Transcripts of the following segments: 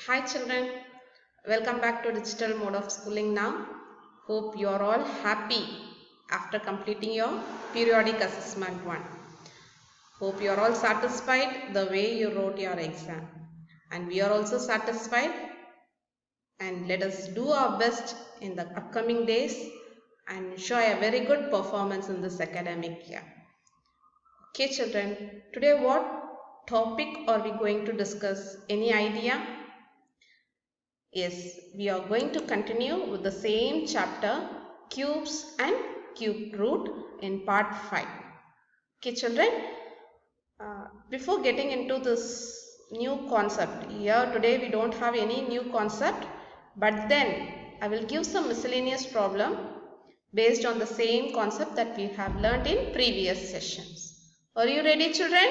Hi children, welcome back to digital mode of schooling now. Hope you are all happy after completing your periodic assessment 1. Hope you are all satisfied the way you wrote your exam. And we are also satisfied, and let us do our best in the upcoming days and show a very good performance in this academic year. Okay children, today what topic are we going to discuss? Any idea? Yes, we are going to continue with the same chapter, cubes and cube root in part 5. Okay children, before getting into this new concept, here today we don't have any new concept, but then I will give some miscellaneous problem based on the same concept that we have learnt in previous sessions. Are you ready children?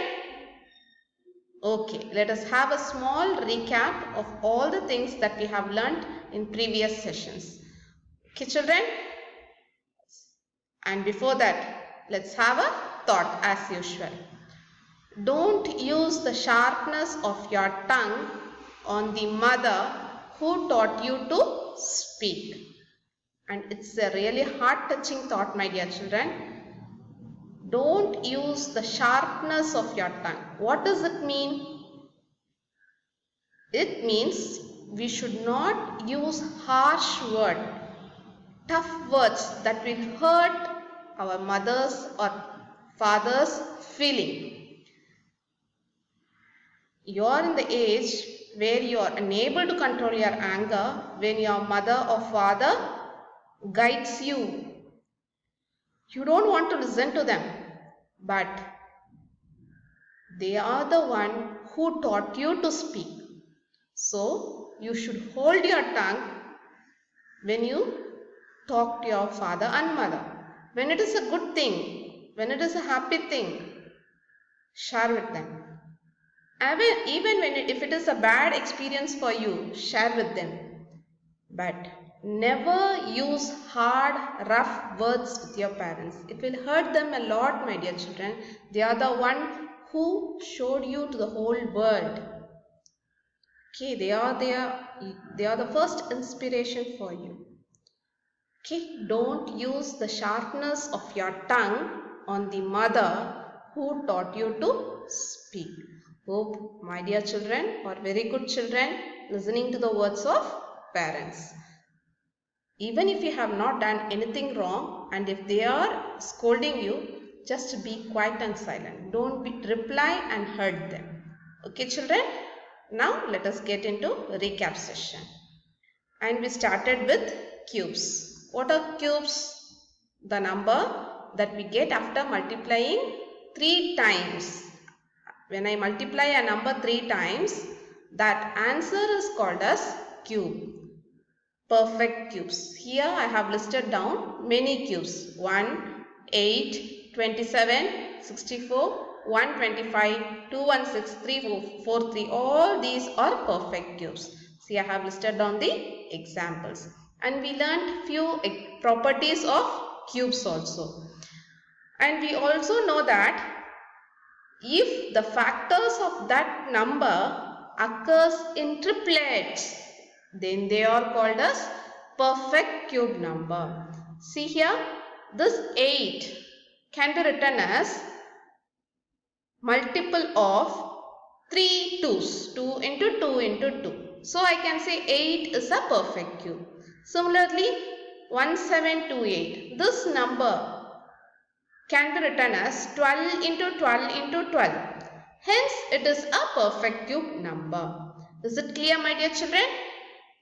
Okay, let us have a small recap of all the things that we have learnt in previous sessions. Okay children? And before that, let's have a thought as usual. Don't use the sharpness of your tongue on the mother who taught you to speak. And it's a really heart-touching thought, my dear children. Don't use the sharpness of your tongue. What does it mean? It means we should not use harsh words, tough words that will hurt our mother's or father's feeling. You are in the age where you are unable to control your anger when your mother or father guides you. You don't want to listen to them, but they are the one who taught you to speak. So, you should hold your tongue when you talk to your father and mother. When it is a good thing, when it is a happy thing, share with them. Even if it is a bad experience for you, share with them. But never use hard, rough words with your parents. It will hurt them a lot, my dear children. They are the one who showed you to the whole world. Okay, they are the first inspiration for you. Okay, don't use the sharpness of your tongue on the mother who taught you to speak. Hope my dear children are very good children listening to the words of parents. Even if you have not done anything wrong, and if they are scolding you, just be quiet and silent. Don't reply and hurt them. Okay children? Now let us get into recap session. And we started with cubes. What are cubes? The number that we get after multiplying 3 times. When I multiply a number 3 times, that answer is called as cube. Perfect cubes. Here I have listed down many cubes. 1, 8, 27, 64, 125, 216, 343. All these are perfect cubes. See, I have listed down the examples. And we learned few properties of cubes also. And we also know that if the factors of that number occurs in triplets, then they are called as perfect cube number. See here, this 8 can be written as multiple of 3 2's, 2 into 2 into 2. So I can say 8 is a perfect cube. Similarly, 1728. This number can be written as 12 into 12 into 12. Hence, it is a perfect cube number. Is it clear, my dear children?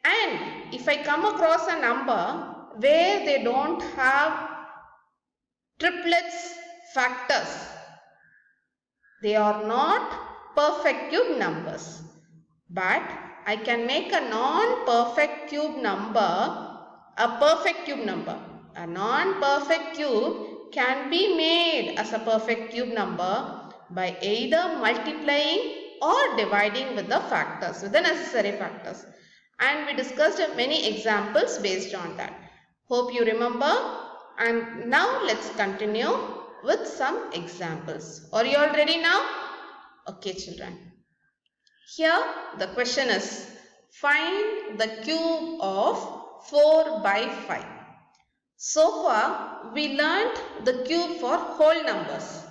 And if I come across a number where they don't have triplets factors, they are not perfect cube numbers. But I can make a non-perfect cube number a perfect cube number. A non-perfect cube can be made as a perfect cube number by either multiplying or dividing with the factors, with the necessary factors. And we discussed many examples based on that. Hope you remember. And now let's continue with some examples. Are you all ready now? Okay children. Here the question is, Find the cube of 4 by 5. So far, we learnt the cube for whole numbers.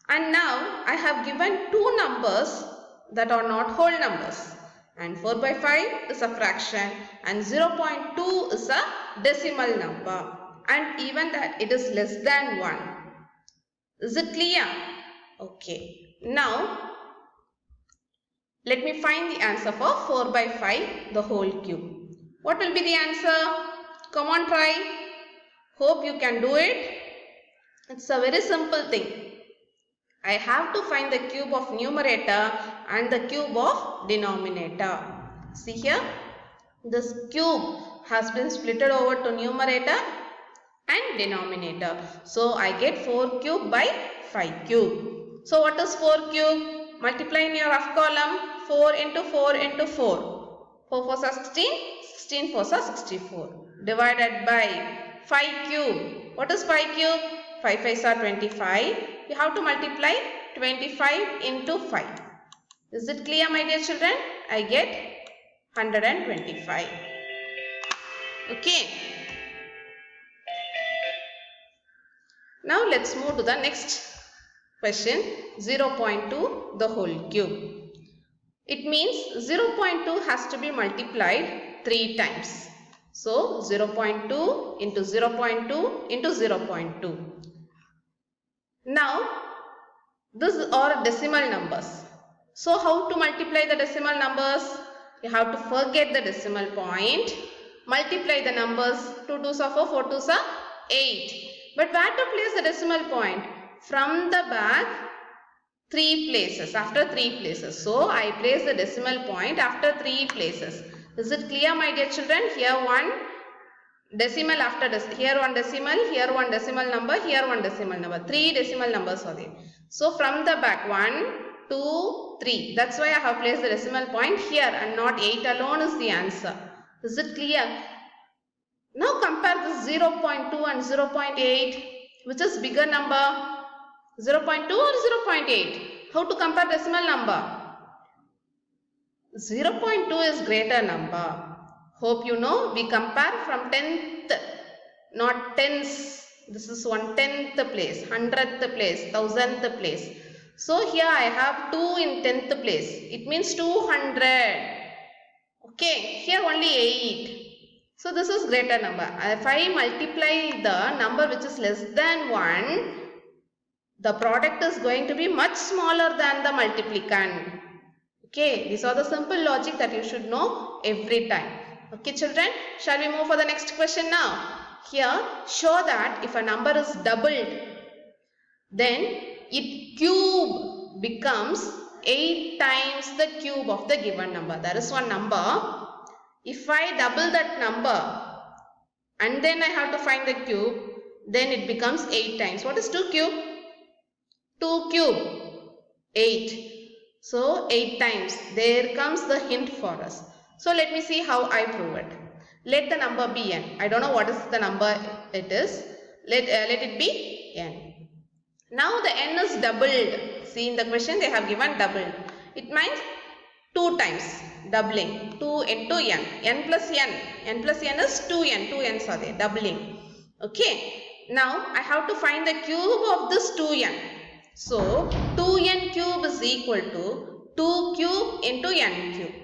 And now, I have given two numbers that are not whole numbers. And 4 by 5 is a fraction and 0.2 is a decimal number. And even that it is less than 1. Is it clear? Okay. Now, let me find the answer for 4 by 5, the whole cube. What will be the answer? Come on, try. Hope you can do it. It's a very simple thing. I have to find the cube of numerator and the cube of denominator. See here, this cube has been splitted over to numerator and denominator. So I get 4 cube by 5 cube. So what is 4 cube? Multiply in your rough column. 4 into 4 into 4. 4 4s are 16. 16 4s are 64. Divided by 5 cube. What is 5 cube? 5 5s are 25. You have to multiply 25 into 5. Is it clear, my dear children? I get 125. Okay. Now let's move to the next question. 0.2 the whole cube. It means 0.2 has to be multiplied 3 times. So 0.2 into 0.2 into 0.2. Now these are decimal numbers. So how to multiply the decimal numbers? You have to forget the decimal point. Multiply the numbers. 2 2s are 4, 4 2s are 8. But where to place the decimal point? From the back, 3 places, after 3 places. So I place the decimal point after 3 places. Is it clear, my dear children? Here one decimal after here one decimal, here one decimal number, here one decimal number. 3 decimal numbers are there. So from the back, 1, 2, 3. That's why I have placed the decimal point here and not 8 alone is the answer. Is it clear? Now compare this 0.2 and 0.8. Which is bigger number? 0.2 or 0.8? How to compare decimal number? 0.2 is greater number. Hope you know we compare from 10th, not tens. This is 1/10th place, 100th place, 1000th place. So here I have 2 in 10th place. It means 200. Okay, here only 8. So this is greater number. If I multiply the number which is less than 1, the product is going to be much smaller than the multiplicand. Okay, these are the simple logic that you should know every time. Okay children, shall we move for the next question now? Here, show that if a number is doubled, then its cube becomes 8 times the cube of the given number. There is one number. If I double that number and then I have to find the cube, then it becomes 8 times. What is 2 cube? 2 cube, 8. So 8 times. There comes the hint for us. So let me see how I prove it. Let the number be n. I don't know what is the number it is. Let it be n. Now the n is doubled. See in the question they have given doubled. It means 2 times doubling. 2 into n. N plus n. N plus n is 2n. 2 n's are there. Doubling. Okay. Now I have to find the cube of this 2n. So 2n cube is equal to 2 cube into n cube.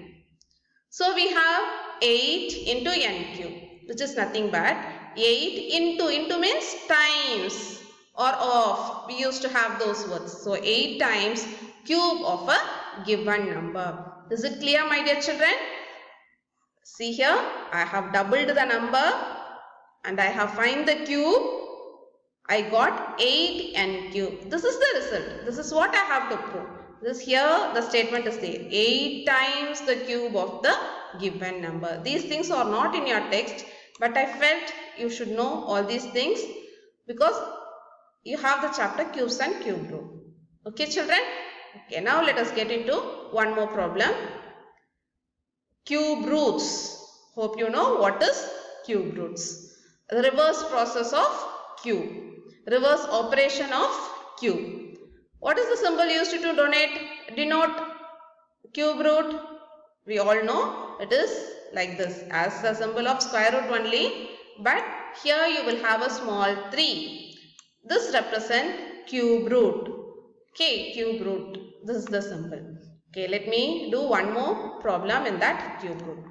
So we have 8 into n cube, which is nothing but 8 into means times or of. We used to have those words. So 8 times cube of a given number. Is it clear, my dear children? See here, I have doubled the number and I have find the cube. I got 8n cube. This is the result. This is what I have to prove. This here the statement is there. 8 times the cube of the given number. These things are not in your text, but I felt you should know all these things because you have the chapter cubes and cube root. Okay children? Okay, now let us get into one more problem. Cube roots. Hope you know what is cube roots. The reverse process of cube. Reverse operation of cube. What is the symbol used to denote cube root? We all know it is like this, as the symbol of square root only, but here you will have a small 3. This represent cube root. Okay, cube root. This is the symbol. Okay, let me do one more problem in that cube root.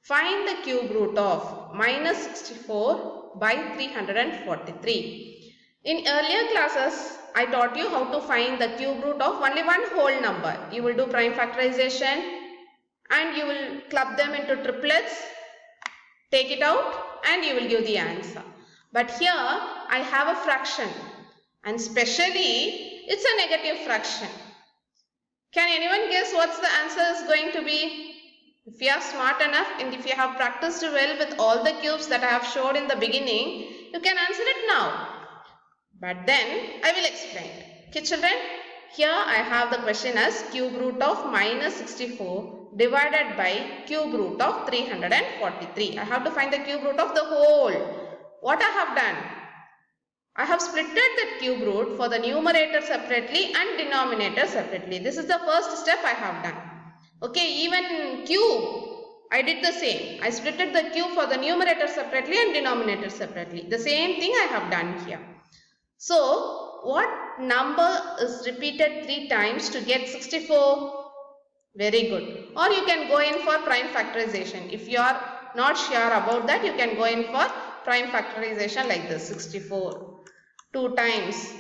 Find the cube root of minus 64 by 343. In earlier classes, I taught you how to find the cube root of only one whole number. You will do prime factorization and you will club them into triplets, take it out and you will give the answer. But here I have a fraction and especially it's a negative fraction. Can anyone guess what's the answer is going to be? If you are smart enough and if you have practiced well with all the cubes that I have showed in the beginning, you can answer it now. But then I will explain. Okay children, here I have the question as cube root of minus 64 divided by cube root of 343. I have to find the cube root of the whole. What I have done? I have splitted that cube root for the numerator separately and denominator separately. This is the first step I have done. Okay, even cube, I did the same. I splitted the cube for the numerator separately and denominator separately. The same thing I have done here. So, what number is repeated 3 times to get 64? Very good. Or you can go in for prime factorization. If you are not sure about that, you can go in for prime factorization like this. 64. 2 times.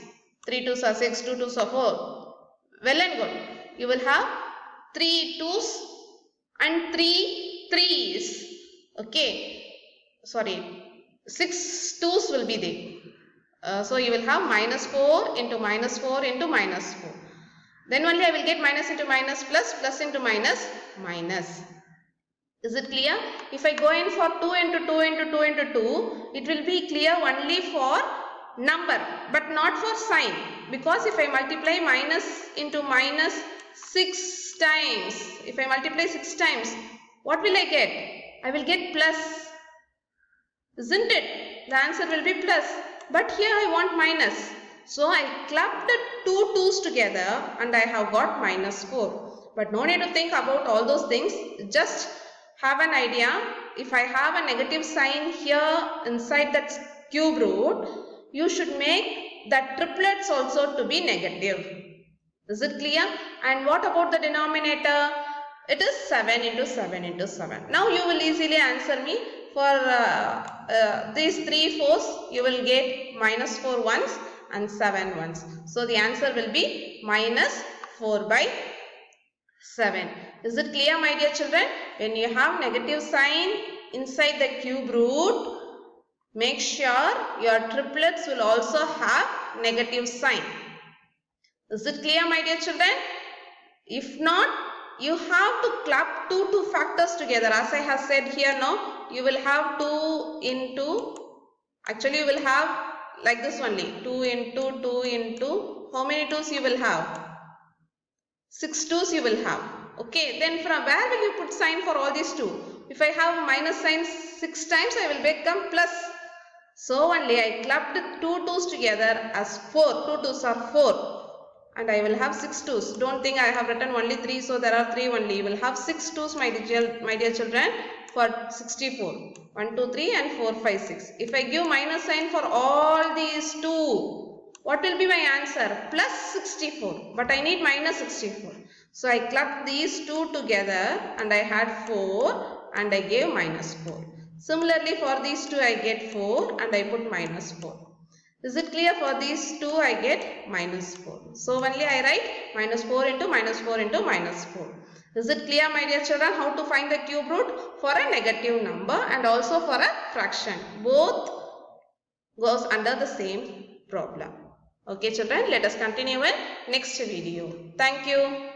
3 2s are 6, 2 2s are 4. Well and good. You will have 3 2s and 3 3s. Okay. Sorry. 6 2s will be there. So you will have minus 4 into minus 4 into minus 4. Then only I will get minus into minus plus, plus into minus, minus. Is it clear? If I go in for 2 into 2 into 2 into 2, it will be clear only for number but not for sign. Because if I multiply minus into minus 6 times, if I multiply 6 times, what will I get? I will get plus. Isn't it? The answer will be plus. But here I want minus. So I clubbed the 2 2's together and I have got minus 4. But no need to think about all those things. Just have an idea. If I have a negative sign here inside that cube root, you should make the triplets also to be negative. Is it clear? And what about the denominator? It is 7 into 7 into 7. Now you will easily answer me. For these 3 4s, you will get minus 4 ones and 7 ones. So the answer will be minus 4 by 7. Is it clear, my dear children? When you have negative sign inside the cube root, make sure your triplets will also have negative sign. Is it clear, my dear children? If not, you have to club 2 factors together. As I have said here now, you will have 2 into, actually you will have like this only, 2 into, how many 2's you will have? 6 2's you will have. Okay, then from where will you put sign for all these 2? If I have minus sign 6 times, I will become plus. So only I clubbed 2 2's together as 4. 2 2's are 4. And I will have 6 2's. Don't think I have written only 3, so there are 3 only. You will have 6 2's, my dear children, for 64. 1, 2, 3 and 4, 5, 6. If I give minus sign for all these 2, what will be my answer? Plus 64. But I need minus 64. So I clubbed these 2 together and I had 4 and I gave minus 4. Similarly for these 2 I get 4 and I put minus 4. Is it clear? For these 2 I get minus 4. So only I write minus 4 into minus 4 into minus 4. Is it clear, my dear children, how to find the cube root for a negative number and also for a fraction? Both goes under the same problem. Okay children, let us continue in next video. Thank you.